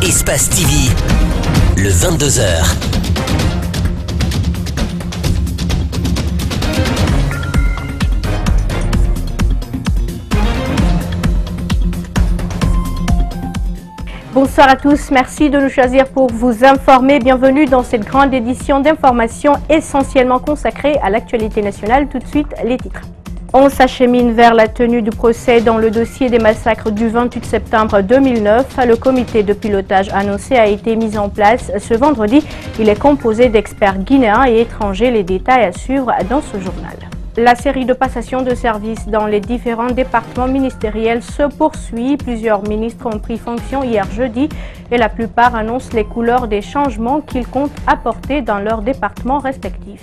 Espace TV, le 22h. Bonsoir à tous, merci de nous choisir pour vous informer. Bienvenue dans cette grande édition d'information essentiellement consacrée à l'actualité nationale. Tout de suite, les titres. On s'achemine vers la tenue du procès dans le dossier des massacres du 28 septembre 2009. Le comité de pilotage annoncé a été mis en place ce vendredi. Il est composé d'experts guinéens et étrangers. Les détails à suivre dans ce journal. La série de passation de services dans les différents départements ministériels se poursuit. Plusieurs ministres ont pris fonction hier jeudi et la plupart annoncent les couleurs des changements qu'ils comptent apporter dans leurs départements respectifs.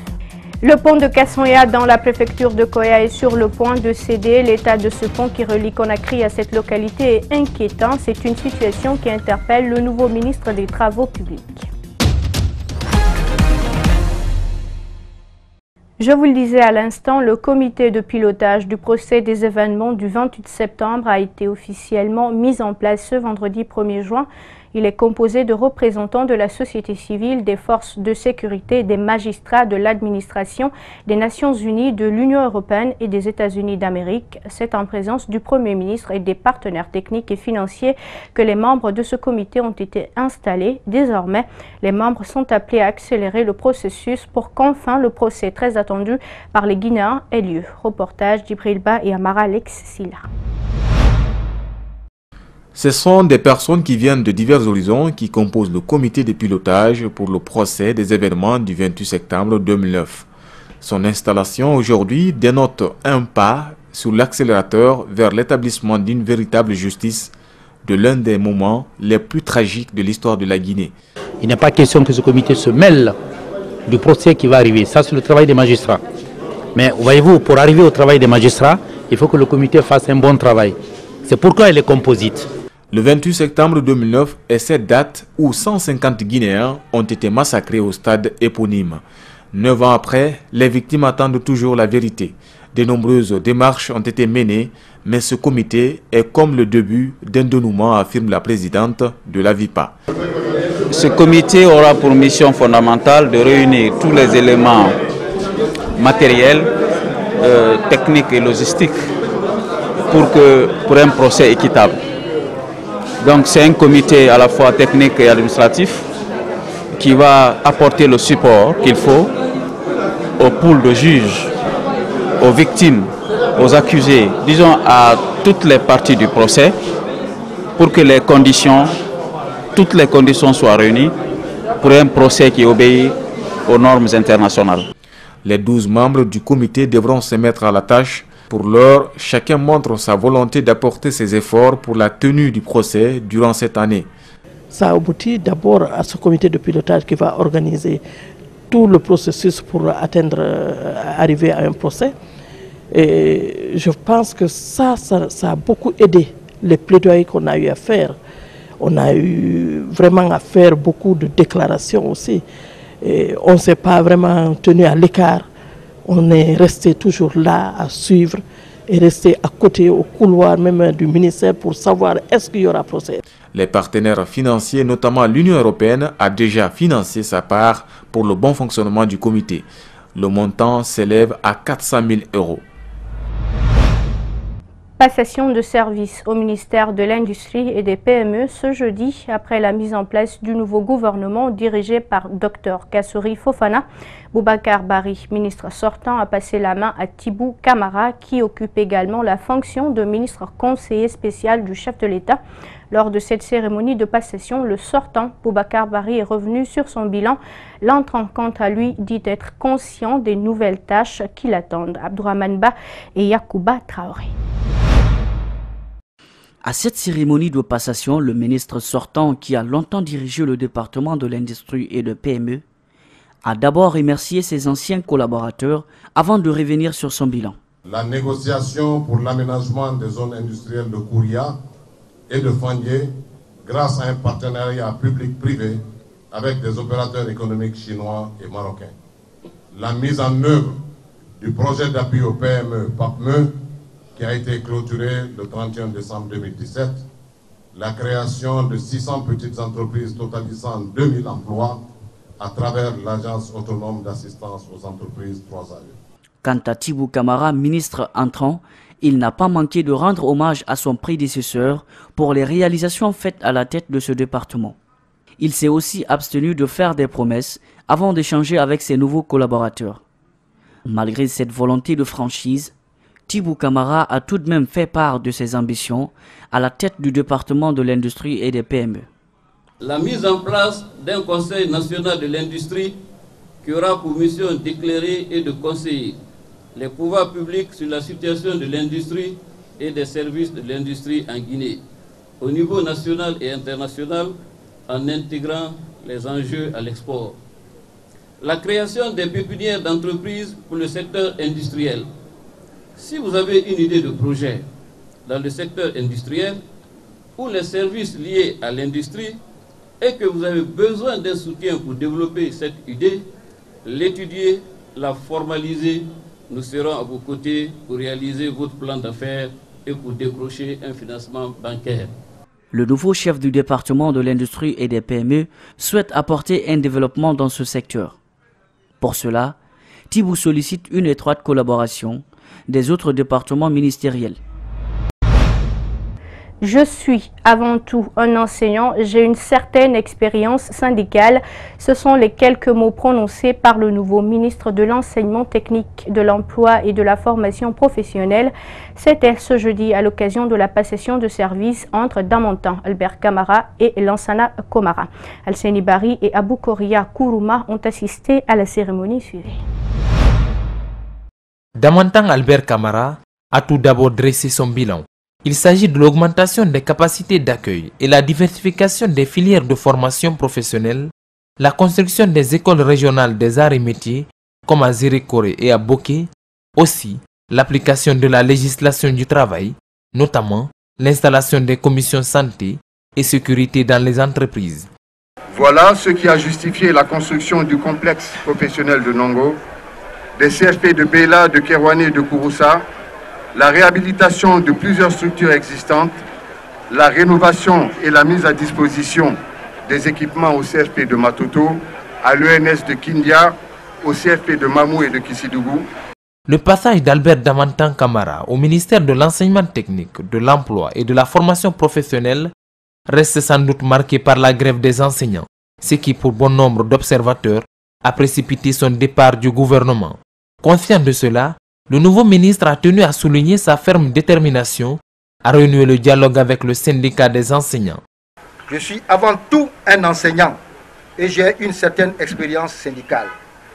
Le pont de Kassoya dans la préfecture de Koya est sur le point de céder. L'état de ce pont qui relie Conakry à cette localité est inquiétant. C'est une situation qui interpelle le nouveau ministre des Travaux publics. Je vous le disais à l'instant, le comité de pilotage du procès des événements du 28 septembre a été officiellement mis en place ce vendredi 1er juin. Il est composé de représentants de la société civile, des forces de sécurité, des magistrats de l'administration, des Nations Unies, de l'Union européenne et des États-Unis d'Amérique. C'est en présence du Premier ministre et des partenaires techniques et financiers que les membres de ce comité ont été installés. Désormais, les membres sont appelés à accélérer le processus pour qu'enfin le procès très attendu par les Guinéens ait lieu. Reportage d'Ibril Ba et Amara Alex Silla. Ce sont des personnes qui viennent de divers horizons qui composent le comité de pilotage pour le procès des événements du 28 septembre 2009. Son installation aujourd'hui dénote un pas sur l'accélérateur vers l'établissement d'une véritable justice de l'un des moments les plus tragiques de l'histoire de la Guinée. Il n'est pas question que ce comité se mêle du procès qui va arriver. Ça, c'est le travail des magistrats. Mais voyez-vous, pour arriver au travail des magistrats, il faut que le comité fasse un bon travail. C'est pourquoi il est composite. Le 28 septembre 2009 est cette date où 150 Guinéens ont été massacrés au stade éponyme. 9 ans après, les victimes attendent toujours la vérité. De nombreuses démarches ont été menées, mais ce comité est comme le début d'un dénouement, affirme la présidente de la VIPA. Ce comité aura pour mission fondamentale de réunir tous les éléments matériels, techniques et logistiques pour un procès équitable. Donc c'est un comité à la fois technique et administratif qui va apporter le support qu'il faut aux pools de juges, aux victimes, aux accusés, disons à toutes les parties du procès pour que toutes les conditions soient réunies pour un procès qui obéit aux normes internationales. Les 12 membres du comité devront se mettre à la tâche. Pour l'heure, chacun montre sa volonté d'apporter ses efforts pour la tenue du procès durant cette année. Ça aboutit d'abord à ce comité de pilotage qui va organiser tout le processus pour arriver à un procès. Et je pense que ça a beaucoup aidé les plaidoyers qu'on a eu à faire. On a eu vraiment à faire beaucoup de déclarations aussi. Et on ne s'est pas vraiment tenu à l'écart. On est resté toujours là à suivre et resté à côté au couloir même du ministère pour savoir est-ce qu'il y aura procès. Les partenaires financiers, notamment l'Union européenne, a déjà financé sa part pour le bon fonctionnement du comité. Le montant s'élève à 400 000 €. Passation de service au ministère de l'Industrie et des PME ce jeudi après la mise en place du nouveau gouvernement dirigé par Dr Kassory Fofana. Boubacar Bari, ministre sortant, a passé la main à Thibou Camara qui occupe également la fonction de ministre conseiller spécial du chef de l'État. Lors de cette cérémonie de passation, le sortant, Boubacar Bari, est revenu sur son bilan. L'entrant, quant à lui, dit être conscient des nouvelles tâches qui l'attendent. Abdourahmane Ba et Yacouba Traoré. À cette cérémonie de passation, le ministre sortant, qui a longtemps dirigé le département de l'industrie et de PME, a d'abord remercié ses anciens collaborateurs avant de revenir sur son bilan. La négociation pour l'aménagement des zones industrielles de Kouria et de Fandié, grâce à un partenariat public-privé avec des opérateurs économiques chinois et marocains. La mise en œuvre du projet d'appui au PME PAPME, qui a été clôturé le 31 décembre 2017, la création de 600 petites entreprises totalisant 2000 emplois à travers l'Agence autonome d'assistance aux entreprises 3AE. Quant à Thibou Camara, ministre entrant, il n'a pas manqué de rendre hommage à son prédécesseur pour les réalisations faites à la tête de ce département. Il s'est aussi abstenu de faire des promesses avant d'échanger avec ses nouveaux collaborateurs. Malgré cette volonté de franchise, Thibou Camara a tout de même fait part de ses ambitions à la tête du département de l'industrie et des PME. La mise en place d'un Conseil national de l'industrie qui aura pour mission d'éclairer et de conseiller les pouvoirs publics sur la situation de l'industrie et des services de l'industrie en Guinée, au niveau national et international, en intégrant les enjeux à l'export. La création des pépinières d'entreprises pour le secteur industriel. Si vous avez une idée de projet dans le secteur industriel ou les services liés à l'industrie et que vous avez besoin d'un soutien pour développer cette idée, l'étudier, la formaliser, nous serons à vos côtés pour réaliser votre plan d'affaires et pour décrocher un financement bancaire. Le nouveau chef du département de l'industrie et des PME souhaite apporter un développement dans ce secteur. Pour cela, Thibou sollicite une étroite collaboration des autres départements ministériels. Je suis avant tout un enseignant, j'ai une certaine expérience syndicale. Ce sont les quelques mots prononcés par le nouveau ministre de l'Enseignement technique, de l'Emploi et de la formation professionnelle. C'était ce jeudi à l'occasion de la passation de service entre Damantan Albert Camara et Lansana Komara. Alseni Bari et Abou Koria Kourouma ont assisté à la cérémonie suivie. Damantan Albert Camara a tout d'abord dressé son bilan. Il s'agit de l'augmentation des capacités d'accueil et la diversification des filières de formation professionnelle, la construction des écoles régionales des arts et métiers comme à Zérékoré et à Boké, aussi l'application de la législation du travail, notamment l'installation des commissions santé et sécurité dans les entreprises. Voilà ce qui a justifié la construction du complexe professionnel de Nongo, des CFP de Bela, de Kerouané et de Kouroussa, la réhabilitation de plusieurs structures existantes, la rénovation et la mise à disposition des équipements au CFP de Matoto, à l'ENS de Kindia, au CFP de Mamou et de Kissidougou. Le passage d'Albert Damantan Camara au ministère de l'Enseignement technique, de l'Emploi et de la formation professionnelle reste sans doute marqué par la grève des enseignants, ce qui pour bon nombre d'observateurs a précipité son départ du gouvernement. Conscient de cela, le nouveau ministre a tenu à souligner sa ferme détermination à renouer le dialogue avec le syndicat des enseignants. Je suis avant tout un enseignant et j'ai une certaine expérience syndicale.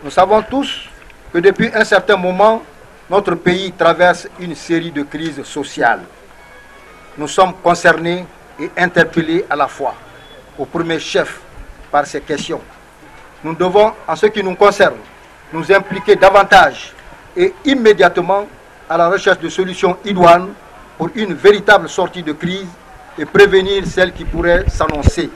Nous savons tous que depuis un certain moment, notre pays traverse une série de crises sociales. Nous sommes concernés et interpellés à la fois, au premier chef, par ces questions. Nous devons, en ce qui nous concerne, nous impliquer davantage et immédiatement à la recherche de solutions idoines pour une véritable sortie de crise et prévenir celles qui pourraient s'annoncer.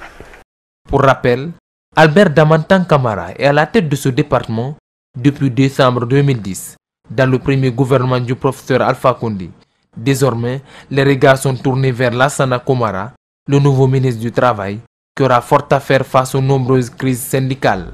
Pour rappel, Albert Damantan Camara est à la tête de ce département depuis décembre 2010, dans le premier gouvernement du professeur Alpha Condé. Désormais, les regards sont tournés vers Lansana Komara, le nouveau ministre du Travail, qui aura fort à faire face aux nombreuses crises syndicales.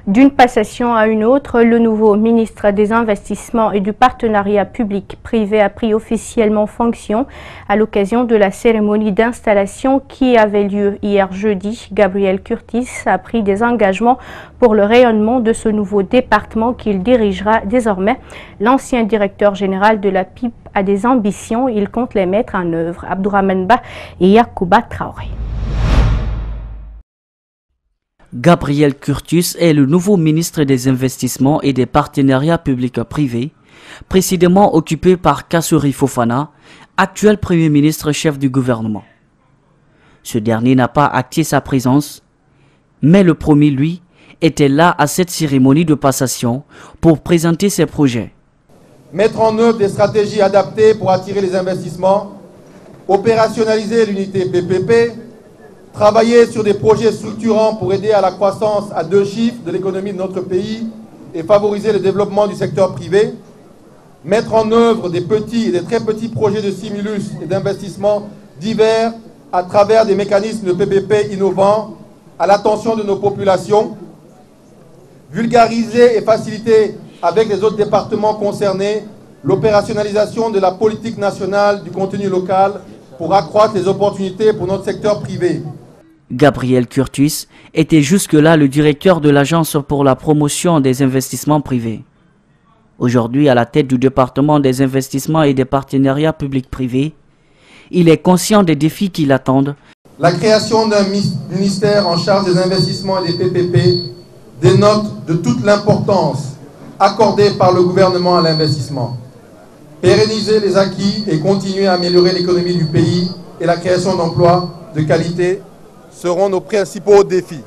D'une passation à une autre, le nouveau ministre des Investissements et du Partenariat public-privé a pris officiellement fonction à l'occasion de la cérémonie d'installation qui avait lieu hier jeudi. Gabriel Curtis a pris des engagements pour le rayonnement de ce nouveau département qu'il dirigera désormais. L'ancien directeur général de la PIP a des ambitions, il compte les mettre en œuvre. Abdourahmane Ba et Yacouba Traoré. Gabriel Curtis est le nouveau ministre des Investissements et des Partenariats publics-privés, précédemment occupé par Kassouri Fofana, actuel Premier ministre chef du gouvernement. Ce dernier n'a pas acté sa présence, mais le premier, lui, était là à cette cérémonie de passation pour présenter ses projets. Mettre en œuvre des stratégies adaptées pour attirer les investissements, opérationnaliser l'unité PPP, travailler sur des projets structurants pour aider à la croissance à 2 chiffres de l'économie de notre pays et favoriser le développement du secteur privé, mettre en œuvre des petits et des très petits projets de stimulus et d'investissement divers à travers des mécanismes de PPP innovants à l'attention de nos populations, vulgariser et faciliter avec les autres départements concernés l'opérationnalisation de la politique nationale du contenu local pour accroître les opportunités pour notre secteur privé. Gabriel Curtis était jusque-là le directeur de l'Agence pour la promotion des investissements privés. Aujourd'hui, à la tête du département des investissements et des partenariats publics-privés, il est conscient des défis qui l'attendent. La création d'un ministère en charge des investissements et des PPP dénote de toute l'importance accordée par le gouvernement à l'investissement. Pérenniser les acquis et continuer à améliorer l'économie du pays et la création d'emplois de qualité seront nos principaux défis.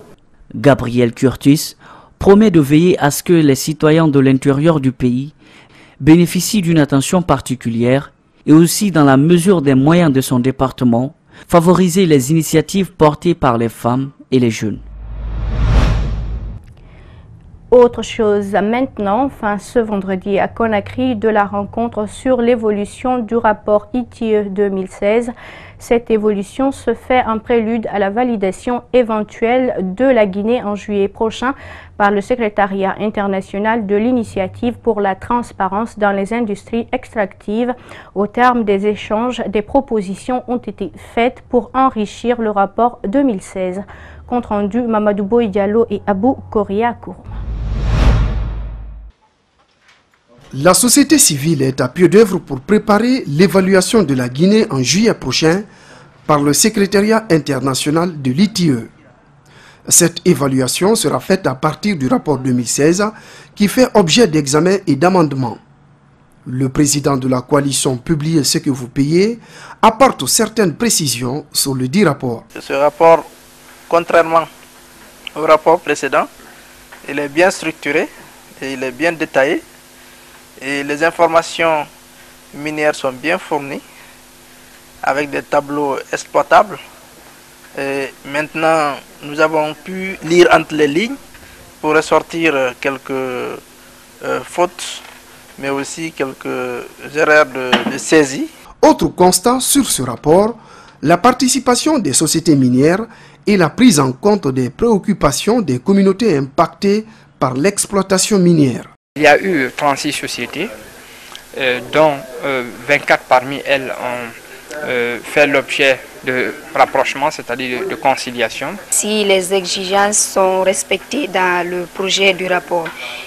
Gabriel Curtis promet de veiller à ce que les citoyens de l'intérieur du pays bénéficient d'une attention particulière et aussi, dans la mesure des moyens de son département, favoriser les initiatives portées par les femmes et les jeunes. Autre chose maintenant, fin ce vendredi à Conakry, de la rencontre sur l'évolution du rapport ITIE 2016. Cette évolution se fait en prélude à la validation éventuelle de la Guinée en juillet prochain par le secrétariat international de l'initiative pour la transparence dans les industries extractives. Au terme des échanges, des propositions ont été faites pour enrichir le rapport 2016. Compte rendu Mamadou Boy Diallo et Abou Koria Kourouma. La société civile est à pied d'œuvre pour préparer l'évaluation de la Guinée en juillet prochain par le secrétariat international de l'ITIE. Cette évaluation sera faite à partir du rapport 2016 qui fait objet d'examen et d'amendement. Le président de la coalition Publiez ce que vous payez apporte certaines précisions sur le dit rapport. Ce rapport, contrairement au rapport précédent, il est bien structuré et il est bien détaillé. Et les informations minières sont bien fournies avec des tableaux exploitables. Et maintenant, nous avons pu lire entre les lignes pour ressortir quelques fautes, mais aussi quelques erreurs de saisie. Autre constat sur ce rapport, la participation des sociétés minières et la prise en compte des préoccupations des communautés impactées par l'exploitation minière. Il y a eu 36 sociétés, dont 24 parmi elles ont fait l'objet de rapprochement, c'est-à-dire de conciliation. Si les exigences sont respectées dans le projet du rapport,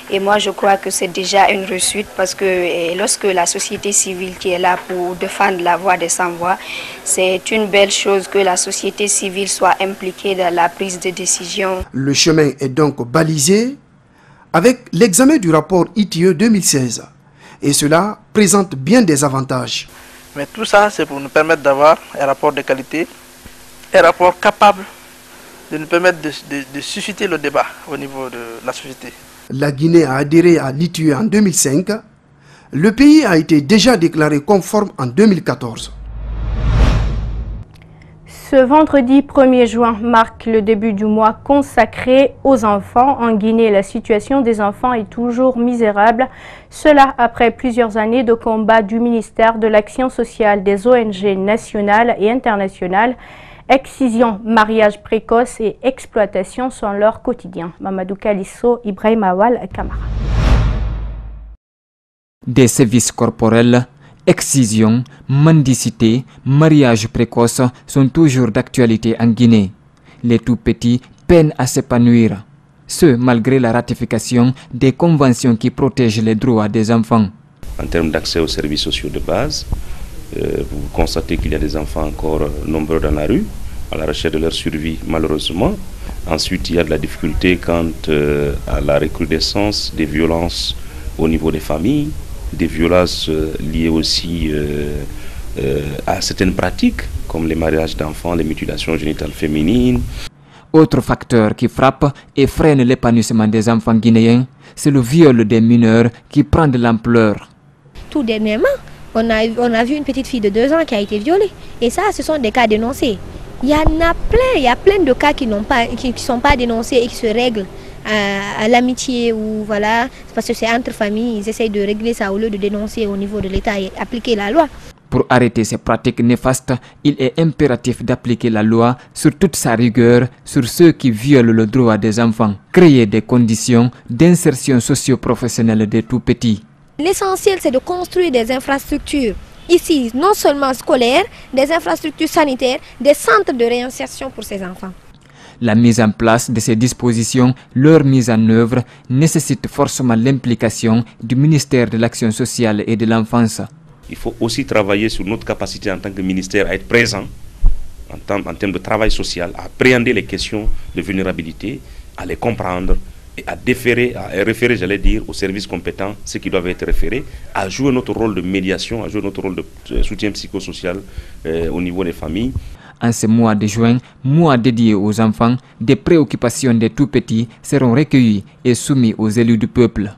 et moi je crois que c'est déjà une réussite parce que lorsque la société civile qui est là pour défendre la voix des sans-voix, c'est une belle chose que la société civile soit impliquée dans la prise de décision. Le chemin est donc balisé avec l'examen du rapport ITIE 2016. Et cela présente bien des avantages. Mais tout ça, c'est pour nous permettre d'avoir un rapport de qualité, un rapport capable de nous permettre de susciter le débat au niveau de la société. La Guinée a adhéré à l'ITIE en 2005. Le pays a été déjà déclaré conforme en 2014. Ce vendredi 1er juin marque le début du mois consacré aux enfants. En Guinée, la situation des enfants est toujours misérable. Cela après plusieurs années de combat du ministère de l'Action sociale, des ONG nationales et internationales. Excision, mariage précoce et exploitation sont leur quotidien. Mamadou Kalisso, Ibrahim Awal, Kamara. Des sévices corporels, excision, mendicité, mariage précoce sont toujours d'actualité en Guinée. Les tout-petits peinent à s'épanouir, ce malgré la ratification des conventions qui protègent les droits des enfants. En termes d'accès aux services sociaux de base, vous constatez qu'il y a des enfants encore nombreux dans la rue, à la recherche de leur survie malheureusement. Ensuite, il y a de la difficulté quant à la recrudescence des violences au niveau des familles, des violences liées aussi à certaines pratiques comme les mariages d'enfants, les mutilations génitales féminines. Autre facteur qui frappe et freine l'épanouissement des enfants guinéens, c'est le viol des mineurs qui prend de l'ampleur. Tout dernièrement, on a vu une petite fille de 2 ans qui a été violée. Et ça, ce sont des cas dénoncés. Il y a plein de cas qui ne sont pas dénoncés et qui se règlent. à l'amitié ou voilà, parce que c'est entre familles, ils essayent de régler ça au lieu de dénoncer au niveau de l'État et appliquer la loi. Pour arrêter ces pratiques néfastes, il est impératif d'appliquer la loi sur toute sa rigueur sur ceux qui violent le droit des enfants, créer des conditions d'insertion socio-professionnelle des tout-petits. L'essentiel, c'est de construire des infrastructures, ici non seulement scolaires, des infrastructures sanitaires, des centres de réinsertion pour ces enfants. La mise en place de ces dispositions, leur mise en œuvre, nécessite forcément l'implication du ministère de l'Action sociale et de l'enfance. Il faut aussi travailler sur notre capacité en tant que ministère à être présent en termes de travail social, à appréhender les questions de vulnérabilité, à les comprendre et à référer, j'allais dire, aux services compétents, ceux qui doivent être référés, à jouer notre rôle de médiation, à jouer notre rôle de soutien psychosocial au niveau des familles. En ce mois de juin, mois dédié aux enfants, des préoccupations des tout-petits seront recueillies et soumises aux élus du peuple.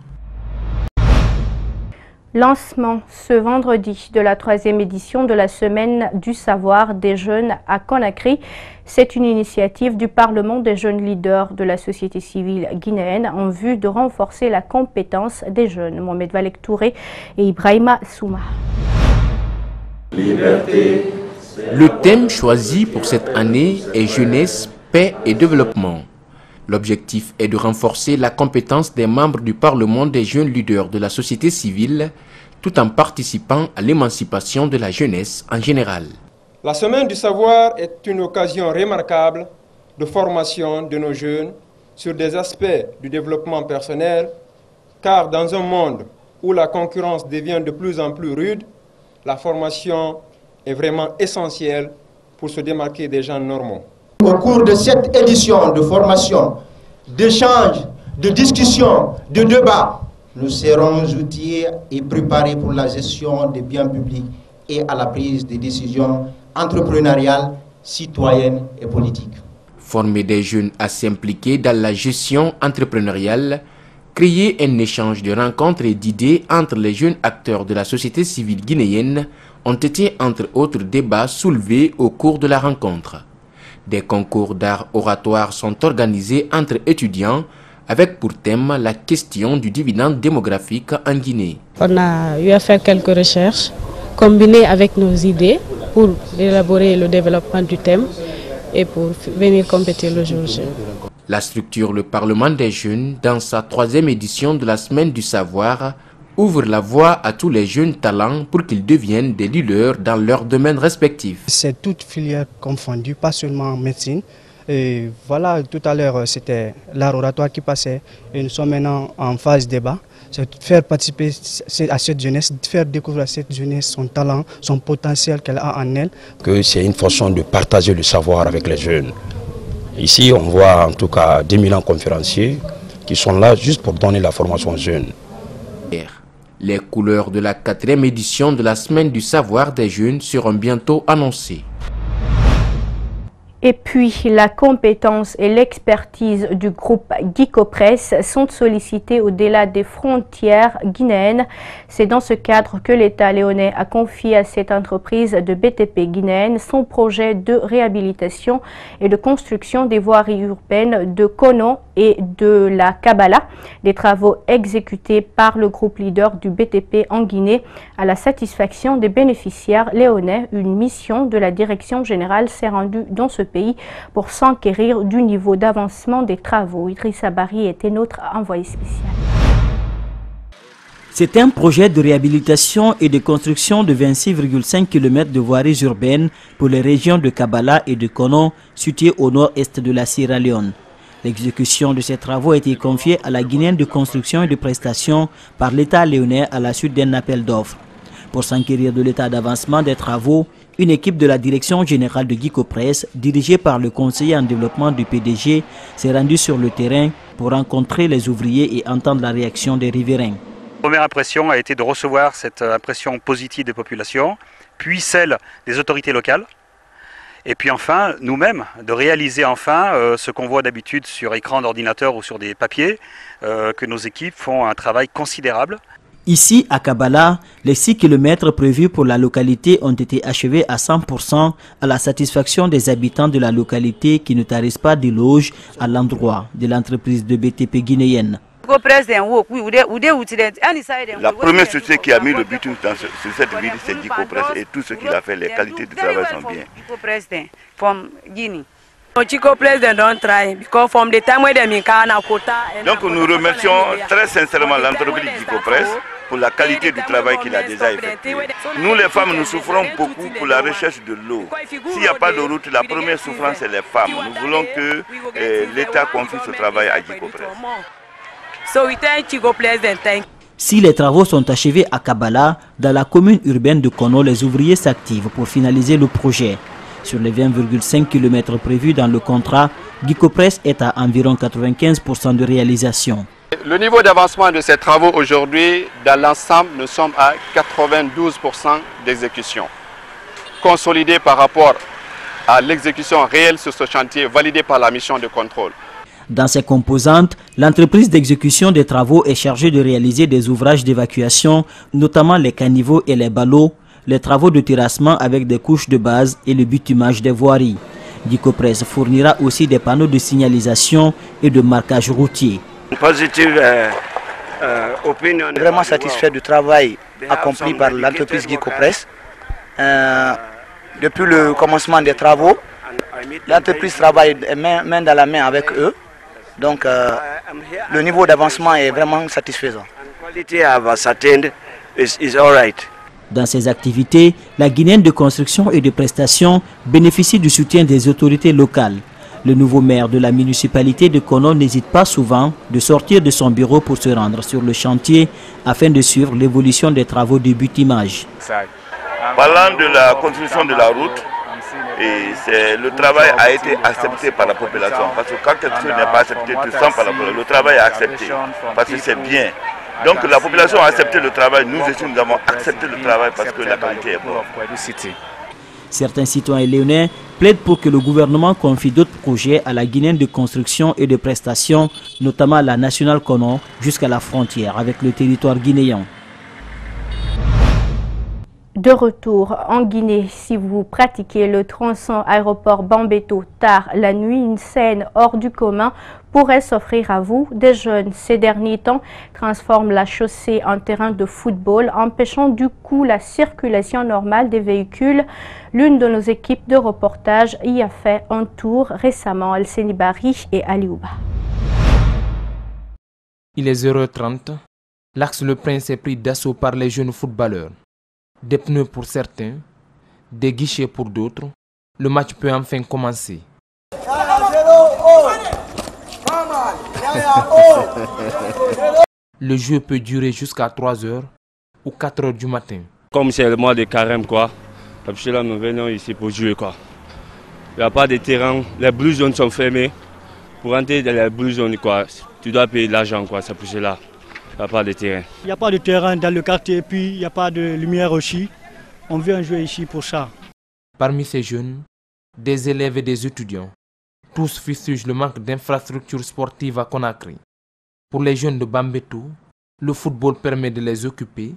Lancement ce vendredi de la 3e édition de la Semaine du Savoir des Jeunes à Conakry. C'est une initiative du Parlement des jeunes leaders de la société civile guinéenne en vue de renforcer la compétence des jeunes. Mohamed Valek Touré et Ibrahima Souma. Liberté. Le thème choisi pour cette année est jeunesse, paix et développement. L'objectif est de renforcer la compétence des membres du Parlement des jeunes leaders de la société civile tout en participant à l'émancipation de la jeunesse en général. La Semaine du Savoir est une occasion remarquable de formation de nos jeunes sur des aspects du développement personnel, car dans un monde où la concurrence devient de plus en plus rude, la formation est vraiment essentielle pour se démarquer des gens normaux. Au cours de cette édition de formation, d'échange, de discussion, de débat, nous serons outillés et préparés pour la gestion des biens publics et à la prise de décisions entrepreneuriales, citoyennes et politiques. Former des jeunes à s'impliquer dans la gestion entrepreneuriale, créer un échange de rencontres et d'idées entre les jeunes acteurs de la société civile guinéenne ont été entre autres débats soulevés au cours de la rencontre. Des concours d'art oratoire sont organisés entre étudiants avec pour thème la question du dividende démographique en Guinée. On a eu à faire quelques recherches combinées avec nos idées pour élaborer le développement du thème et pour venir compéter le jour J. La structure Le Parlement des jeunes, dans sa 3e édition de la Semaine du Savoir, ouvre la voie à tous les jeunes talents pour qu'ils deviennent des leaders dans leur domaine respectif. C'est toute filière confondue, pas seulement en médecine. Et voilà, tout à l'heure, c'était l'art oratoire qui passait et nous sommes maintenant en phase débat. C'est de faire participer à cette jeunesse, de faire découvrir à cette jeunesse son talent, son potentiel qu'elle a en elle. Que c'est une façon de partager le savoir avec les jeunes. Ici, on voit en tout cas 2000 conférenciers qui sont là juste pour donner la formation aux jeunes. Les couleurs de la 4e édition de la Semaine du Savoir des jeunes seront bientôt annoncées. Et puis, la compétence et l'expertise du groupe Guicopress sont sollicitées au-delà des frontières guinéennes. C'est dans ce cadre que l'État léonais a confié à cette entreprise de BTP guinéenne son projet de réhabilitation et de construction des voiries urbaines de Kono et de la Kabala. Des travaux exécutés par le groupe leader du BTP en Guinée à la satisfaction des bénéficiaires léonais. Une mission de la Direction générale s'est rendue dans ce pays pour s'enquérir du niveau d'avancement des travaux. Idrissa Bari était notre envoyé spécial. C'est un projet de réhabilitation et de construction de 26,5 km de voiries urbaines pour les régions de Kabala et de Kono, situées au nord-est de la Sierra Leone. L'exécution de ces travaux a été confiée à la Guinéenne de construction et de prestation par l'État léonais à la suite d'un appel d'offres. Pour s'enquérir de l'état d'avancement des travaux, une équipe de la Direction générale de Guicopress, dirigée par le conseiller en développement du PDG, s'est rendue sur le terrain pour rencontrer les ouvriers et entendre la réaction des riverains. La première impression a été de recevoir cette impression positive des populations, puis celle des autorités locales, et puis enfin, nous-mêmes, de réaliser enfin ce qu'on voit d'habitude sur écran d'ordinateur ou sur des papiers, que nos équipes font un travail considérable. Ici, à Kabala, les 6 km prévus pour la localité ont été achevés à 100% à la satisfaction des habitants de la localité qui ne tarissent pas de loges à l'endroit de l'entreprise de BTP guinéenne. La première société qui a mis le bitume sur cette ville, c'est Gicopress, et tout ce qu'il a fait, les qualités du travail sont bien. Donc nous remercions très sincèrement l'entreprise Gicopress pour la qualité du travail qu'il a déjà effectué. Nous les femmes, nous souffrons beaucoup pour la recherche de l'eau. S'il n'y a pas de route, la première souffrance c'est les femmes. Nous voulons que l'État confie ce travail à Gicopress. Si les travaux sont achevés à Kabala, dans la commune urbaine de Kono, les ouvriers s'activent pour finaliser le projet. Sur les 20,5 km prévus dans le contrat, Gicopress est à environ 95% de réalisation. Le niveau d'avancement de ces travaux aujourd'hui, dans l'ensemble, nous sommes à 92% d'exécution. Consolidé par rapport à l'exécution réelle sur ce chantier validé par la mission de contrôle. Dans ses composantes, l'entreprise d'exécution des travaux est chargée de réaliser des ouvrages d'évacuation, notamment les caniveaux et les ballots, les travaux de terrassement avec des couches de base et le bitumage des voiries. Gicopress fournira aussi des panneaux de signalisation et de marquage routier. Vraiment satisfait du travail accompli par l'entreprise Gicopress. Depuis le commencement des travaux, l'entreprise travaille main dans la main avec eux. Donc le niveau d'avancement est vraiment satisfaisant. Dans ses activités, la Guinéenne de construction et de prestations bénéficie du soutien des autorités locales. Le nouveau maire de la municipalité de Kono n'hésite pas souvent de sortir de son bureau pour se rendre sur le chantier afin de suivre l'évolution des travaux de bitumage. Parlant de la construction de la route, le travail a été accepté par la population. Parce que quand quelque chose n'est pas accepté, tu sens par la population. Le travail est accepté parce que c'est bien. Donc la population a accepté le travail, nous aussi nous avons accepté le travail parce que la qualité est bonne. Certains citoyens léonais plaident pour que le gouvernement confie d'autres projets à la Guinéenne de construction et de prestations, notamment à la nationale Kono, jusqu'à la frontière avec le territoire guinéen. De retour en Guinée, si vous pratiquez le tronçon aéroport Bambeto tard la nuit, une scène hors du commun pourrait s'offrir à vous. Des jeunes, ces derniers temps, transforment la chaussée en terrain de football, empêchant du coup la circulation normale des véhicules. L'une de nos équipes de reportage y a fait un tour récemment. Alceni Bari et Aliouba. Il est 0h30. L'Axe Le Prince est pris d'assaut par les jeunes footballeurs. Des pneus pour certains, des guichets pour d'autres, le match peut enfin commencer. Le jeu peut durer jusqu'à 3h ou 4h du matin. Comme c'est le mois de carême, quoi. Parce que là, nous venons ici pour jouer, quoi. Il n'y a pas de terrain, les blue zones sont fermées. Pour entrer dans les blue zones, quoi, tu dois payer de l'argent, quoi. C'est pour cela. Il n'y a pas de terrain. Il n'y a pas de terrain dans le quartier, puis il n'y a pas de lumière aussi. On vient jouer ici pour ça. Parmi ces jeunes, des élèves et des étudiants, tous fustigent le manque d'infrastructures sportives à Conakry. Pour les jeunes de Bambeto, le football permet de les occuper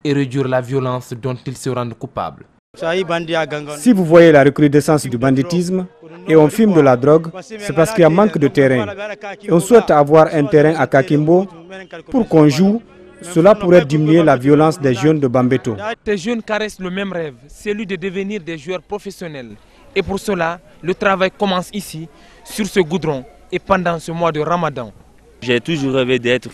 et réduire la violence dont ils se rendent coupables. Si vous voyez la recrudescence du banditisme et on filme de la drogue, c'est parce qu'il y a manque de terrain. Et on souhaite avoir un terrain à Kakimbo pour qu'on joue. Cela pourrait diminuer la violence des jeunes de Bambeto. Ces jeunes caressent le même rêve, celui de devenir des joueurs professionnels. Et pour cela, le travail commence ici, sur ce goudron et pendant ce mois de Ramadan. J'ai toujours rêvé d'être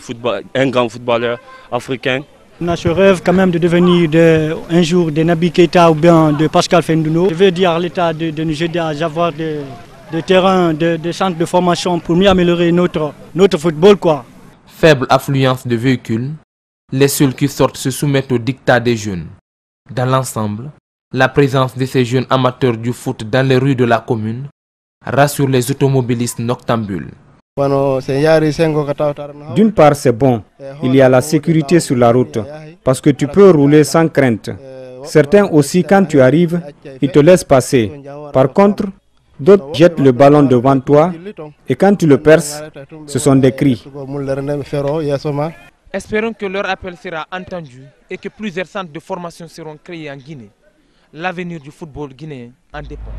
un grand footballeur africain. On a ce rêve quand même de devenir un jour de Naby Keita ou bien de Pascal Fendouno. Je veux dire à l'État de nous aider à avoir des terrains, des centres de formation pour mieux améliorer notre football, quoi. Faible affluence de véhicules, les seuls qui sortent se soumettent au dictat des jeunes. Dans l'ensemble, la présence de ces jeunes amateurs du foot dans les rues de la commune rassure les automobilistes noctambules. D'une part, c'est bon. Il y a la sécurité sur la route, parce que tu peux rouler sans crainte. Certains aussi, quand tu arrives, ils te laissent passer. Par contre, d'autres jettent le ballon devant toi, et quand tu le perces, ce sont des cris. Espérons que leur appel sera entendu et que plusieurs centres de formation seront créés en Guinée. L'avenir du football guinéen en dépend.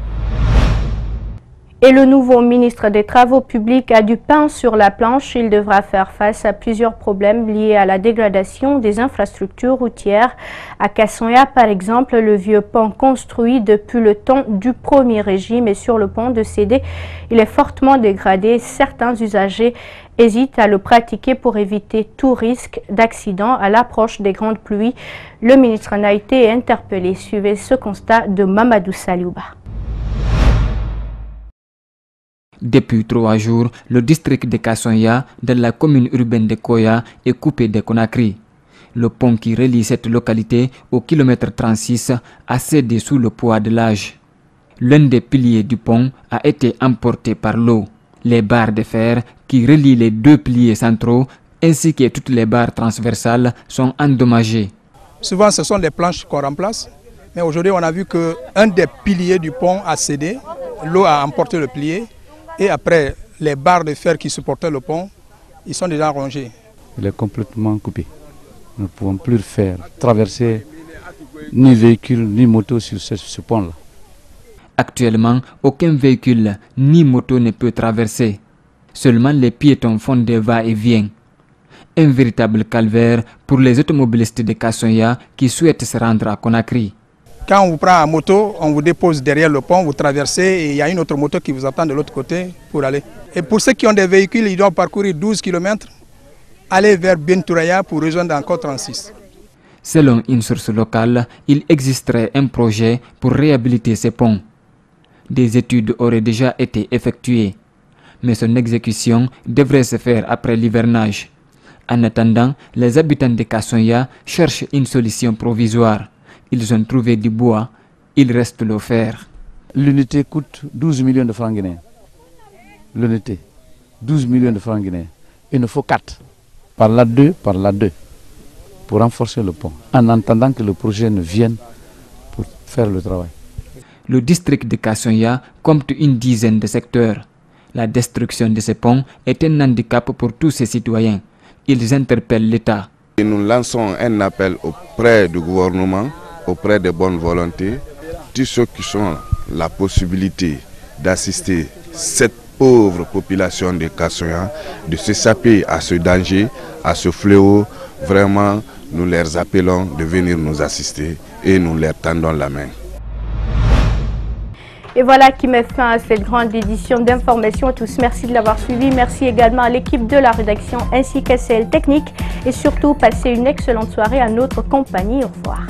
Et le nouveau ministre des Travaux publics a du pain sur la planche. Il devra faire face à plusieurs problèmes liés à la dégradation des infrastructures routières. À Kassonya, par exemple, le vieux pont construit depuis le temps du Premier Régime est sur le pont de Sédé. Il est fortement dégradé. Certains usagers hésitent à le pratiquer pour éviter tout risque d'accident à l'approche des grandes pluies. Le ministre en a été interpellé. Suivez ce constat de Mamadou Saliouba. Depuis 3 jours, le district de Kassonya, dans la commune urbaine de Koya, est coupé de Conakry. Le pont qui relie cette localité au kilomètre 36 a cédé sous le poids de l'âge. L'un des piliers du pont a été emporté par l'eau. Les barres de fer qui relient les 2 piliers centraux ainsi que toutes les barres transversales sont endommagées. Souvent ce sont des planches qu'on remplace, mais aujourd'hui on a vu qu'un des piliers du pont a cédé, l'eau a emporté le pilier et après les barres de fer qui supportaient le pont, ils sont déjà rongés. Il est complètement coupé. Nous ne pouvons plus faire traverser ni véhicule ni moto sur ce pont-là. Actuellement, aucun véhicule ni moto ne peut traverser. Seulement les piétons font des va-et-vient. Un véritable calvaire pour les automobilistes de Kassonya qui souhaitent se rendre à Conakry. Quand on vous prend à moto, on vous dépose derrière le pont, vous traversez et il y a une autre moto qui vous attend de l'autre côté pour aller. Et pour ceux qui ont des véhicules, ils doivent parcourir 12 km, aller vers Bentouraya pour rejoindre encore 36. Selon une source locale, il existerait un projet pour réhabiliter ces ponts. Des études auraient déjà été effectuées, mais son exécution devrait se faire après l'hivernage. En attendant, les habitants de Kassonya cherchent une solution provisoire. Ils ont trouvé du bois, il reste le fer. L'unité coûte 12 millions de francs guinéens. L'unité, 12 millions de francs guinéens. Il nous faut 4, par là 2, pour renforcer le pont, en attendant que le projet ne vienne pour faire le travail. Le district de Kassonya compte une dizaine de secteurs. La destruction de ces ponts est un handicap pour tous ces citoyens. Ils interpellent l'État. Nous lançons un appel auprès du gouvernement, auprès des bonnes volontés, tous ceux qui ont la possibilité d'assister cette pauvre population de Kassonya, de s'échapper à ce danger, à ce fléau. Vraiment, nous leur appelons de venir nous assister et nous leur tendons la main. Et voilà qui met fin à cette grande édition d'information à tous. Merci de l'avoir suivi. Merci également à l'équipe de la rédaction ainsi qu'à celle technique. Et surtout, passez une excellente soirée à notre compagnie. Au revoir.